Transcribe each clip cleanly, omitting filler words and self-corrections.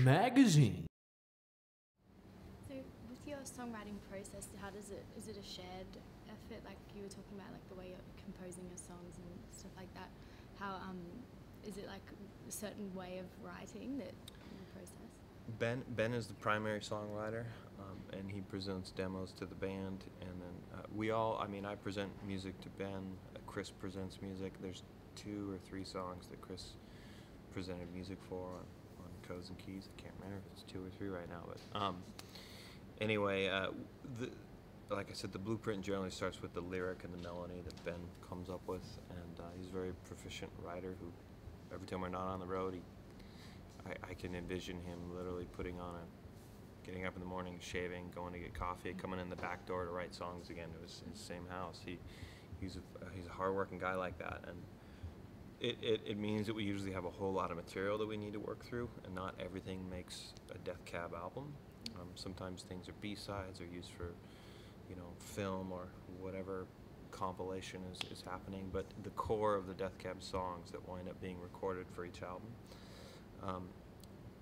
Magazine. So with your songwriting process, how does it, is it a shared effort, like you were talking about, like the way you're composing your songs and stuff like that? How is it like a certain way of writing that you process? Ben is the primary songwriter, and he presents demos to the band, and then we all, I mean, I present music to Ben, Chris presents music. There's 2 or 3 songs that Chris presented music for on Codes and Keys. I can't remember if it's 2 or 3 right now, but anyway, like I said, the blueprint generally starts with the lyric and the melody that Ben comes up with, and he's a very proficient writer who, every time we're not on the road, I can envision him literally getting up in the morning, shaving, going to get coffee, coming in the back door to write songs again to his same house. He's a hard-working guy like that, and it means that we usually have a whole lot of material that we need to work through, and not everything makes a Death Cab album. Sometimes things are B-sides or used for, film or whatever compilation is happening, but the core of the Death Cab songs that wind up being recorded for each album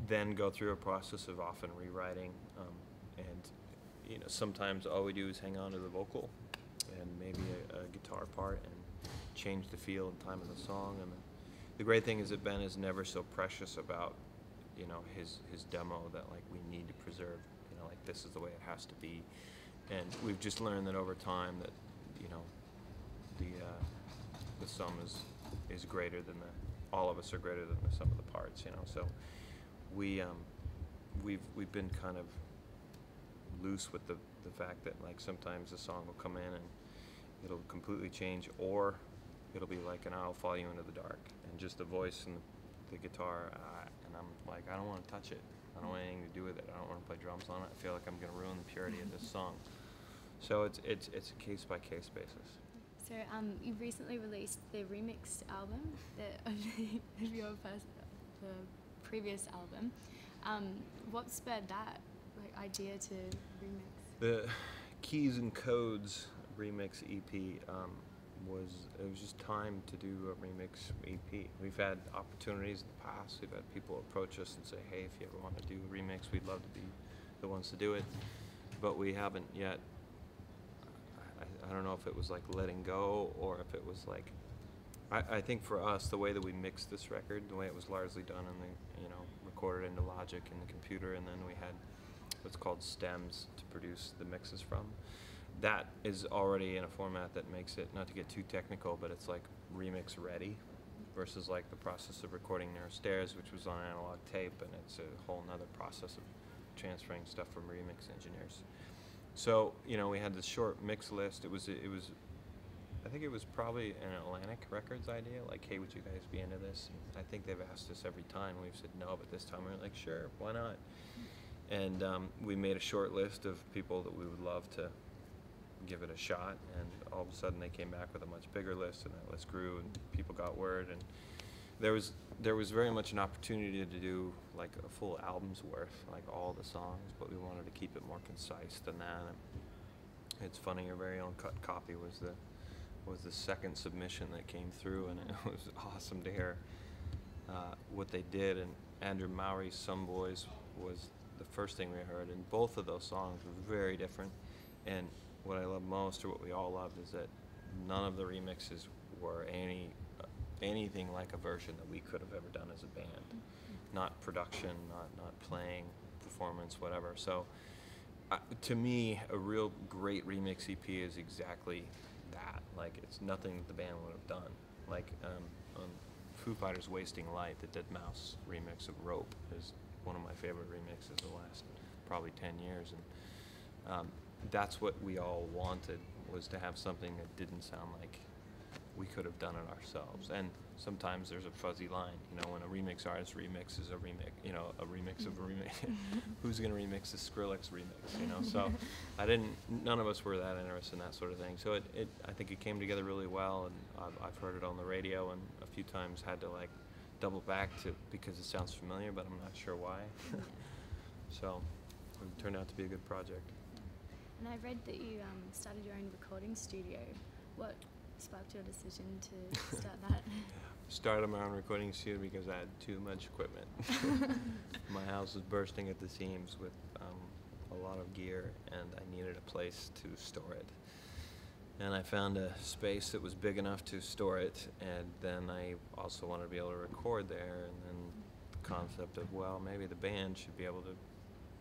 then go through a process of often rewriting, and sometimes all we do is hang on to the vocal and maybe a guitar part and change the feel and time of the song. And the great thing is that Ben is never so precious about his demo that like we need to preserve, like this is the way it has to be. And we've just learned that over time that the sum is greater than all of us are greater than the sum of the parts, so we've been kind of loose with the fact that like sometimes a song will come in and it'll completely change, or it'll be like an I'll Follow You Into the Dark, and just the voice and the guitar, and I'm like, I don't want to touch it, I don't want anything to do with it, I don't want to play drums on it, I feel like I'm going to ruin the purity of this song. So it's a case by case basis. So you've recently released the remixed album of your the previous album. What spurred that idea to remix? The Keys and Codes remix EP it was just time to do a remix EP. We've had opportunities in the past. We've had people approach us and say, hey, if you ever want to do a remix, we'd love to be the ones to do it. But we haven't yet. I don't know if it was like letting go, or if it was like, I think for us, the way that we mixed this record, the way it was largely done in the, recorded into Logic in the computer, and then we had what's called stems to produce the mixes from. That is already in a format that makes it, not to get too technical, but it's like remix ready, versus like the process of recording Narrow Stairs, which was on analog tape, and it's a whole nother process of transferring stuff from remix engineers. So, we had this short mix list. It was I think it was probably an Atlantic Records idea, like, hey, would you guys be into this? And I think they've asked us every time. We've said no, but this time we're like, sure, why not? And we made a short list of people that we would love to give it a shot, and all of a sudden they came back with a much bigger list, and that list grew, and people got word, and there was very much an opportunity to do like a full album's worth, like all the songs, but we wanted to keep it more concise than that. And it's funny, your very own cut copy was the second submission that came through, and it was awesome to hear what they did. And Andrew Mowry's Some Boys was the first thing we heard, and both of those songs were very different. And what I love most, or what we all loved, is that none of the remixes were anything like a version that we could have ever done as a band. Not production, not playing, performance, whatever. So to me, a real great remix EP is exactly that. Like, it's nothing that the band would have done. Like on Foo Fighters' Wasting Light, the Dead Mouse remix of Rope is one of my favorite remixes of the last probably 10 years. And that's what we all wanted, was to have something that didn't sound like we could have done it ourselves. And sometimes there's a fuzzy line, when a remix artist remixes a remix, a remix of a remix. Who's gonna remix the Skrillex remix, So none of us were that interested in that sort of thing. So I think it came together really well, and I've heard it on the radio, and a few times had to like double back because it sounds familiar, but I'm not sure why. So it turned out to be a good project. And I read that you started your own recording studio. What sparked your decision to start that? Started my own recording studio because I had too much equipment. My house was bursting at the seams with a lot of gear, and I needed a place to store it. And I found a space that was big enough to store it, and then I also wanted to be able to record there, and then the concept of, well, maybe the band should be able to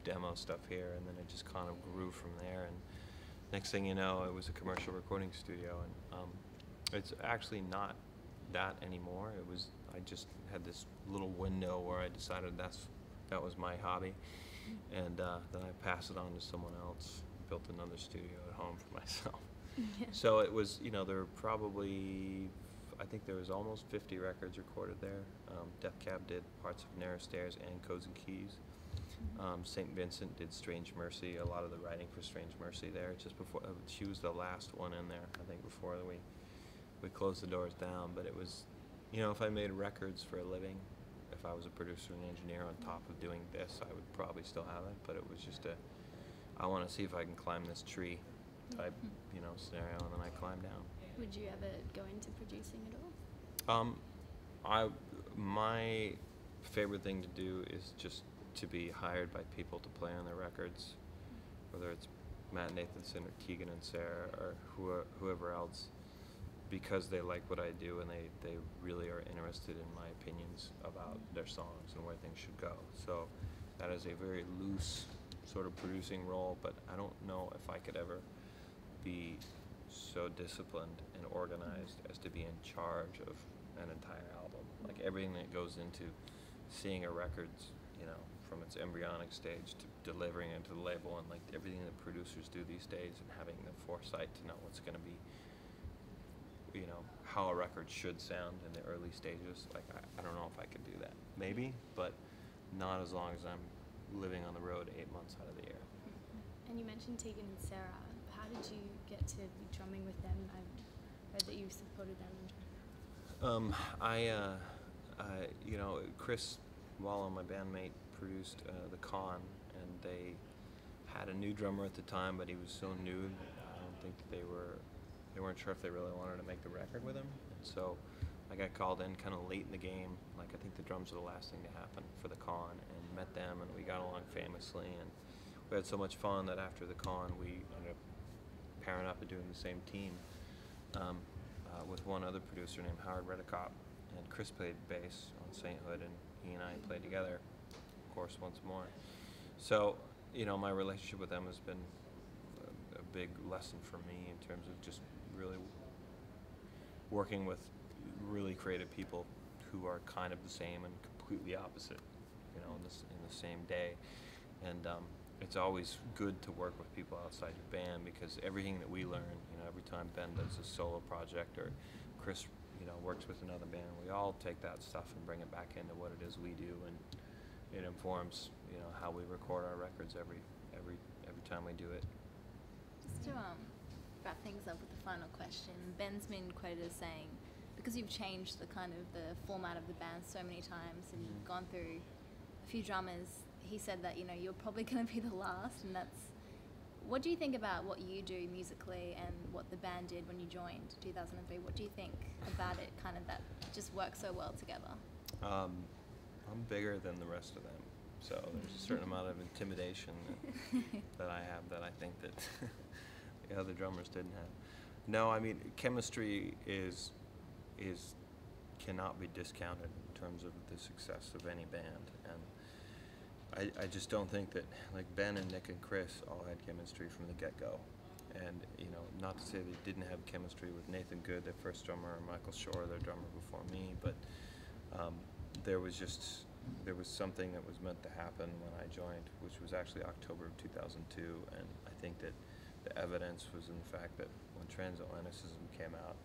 demo stuff here, and then it just kind of grew from there, and next thing you know, it was a commercial recording studio, and it's actually not that anymore. It was, I just had this little window where I decided that was my hobby, and then I passed it on to someone else, built another studio at home for myself. Yeah. So it was, you know, there were probably, I think there was almost 50 records recorded there. Death Cab did parts of Narrow Stairs and Codes and Keys. St. Vincent did Strange Mercy, a lot of the writing for Strange Mercy there, just before, she was the last one in there, I think, before we closed the doors down. But it was, you know, if I made records for a living, if I was a producer and engineer on top of doing this, I would probably still have it, but it was just I want to see if I can climb this tree type, you know, scenario, and then I climb down. Would you ever go into producing at all? My favorite thing to do is just to be hired by people to play on their records, whether it's Matt Nathanson or Keegan and Sarah or whoever else, because they like what I do and they really are interested in my opinions about their songs and where things should go. So that is a very loose sort of producing role, but I don't know if I could ever be so disciplined and organized as to be in charge of an entire album. Like everything that goes into seeing a record, you know, from its embryonic stage to delivering it to the label, and like everything that producers do these days, and having the foresight to know what's going to be, you know, how a record should sound in the early stages. Like I don't know if I could do that. Maybe, but not as long as I'm living on the road 8 months out of the year. And you mentioned Tegan and Sarah. How did you get to be drumming with them? I've heard that you supported them. You know, Chris Wallow, my bandmate, produced the Con, and they had a new drummer at the time, but he was so new, I don't think that they weren't sure if they really wanted to make the record with him. And so I got called in kind of late in the game. Like, I think the drums were the last thing to happen for the Con, and met them, and we got along famously, and we had so much fun that after the Con we ended up pairing up and doing the same team with one other producer named Howard Redicott, and Chris played bass on Sainthood, and he and I played together, of course, once more. So, you know, my relationship with them has been a big lesson for me in terms of just really working with really creative people who are kind of the same and completely opposite, you know, in the same day. And it's always good to work with people outside your band, because everything that we learn, you know, every time Ben does a solo project or Chris, you know, works with another band, we all take that stuff and bring it back into what it is we do, and it informs, you know, how we record our records every time we do it. Just to wrap things up with the final question, Ben's been quoted as saying, because you've changed the kind of the format of the band so many times and you've gone through a few drummers, he said that, you know, you're probably going to be the last, and that's, what do you think about what you do musically and what the band did when you joined 2003? What do you think about it, kind of that just works so well together? I'm bigger than the rest of them, so there's a certain amount of intimidation that I have that I think that the other drummers didn't have. No, I mean, chemistry cannot be discounted in terms of the success of any band, and I just don't think that, like, Ben and Nick and Chris all had chemistry from the get-go. And, you know, not to say they didn't have chemistry with Nathan Good, their first drummer, or Michael Shore, their drummer before me, but there was something that was meant to happen when I joined, which was actually October of 2002, and I think that the evidence was in the fact that when Transatlanticism came out,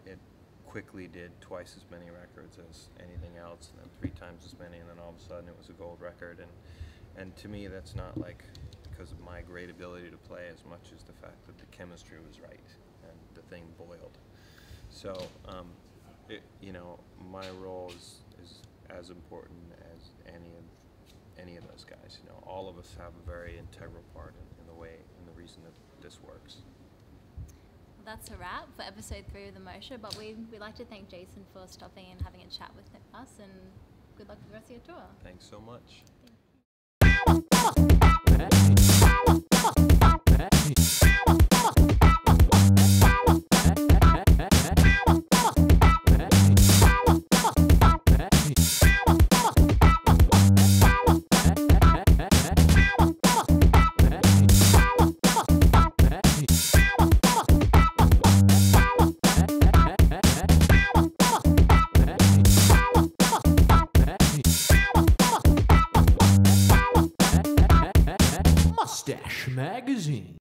it quickly did twice as many records as anything else, and then 3 times as many, and then all of a sudden it was a gold record. And to me, that's not like because of my great ability to play as much as the fact that the chemistry was right and the thing boiled. So, you know, my role is as important as any of those guys. You know, all of us have a very integral part in the way and the reason that this works. that's a wrap for episode 3 of The Mo Show. But we'd like to thank Jason for stopping and having a chat with us, and good luck with the rest of your tour. Thanks so much. Magazine.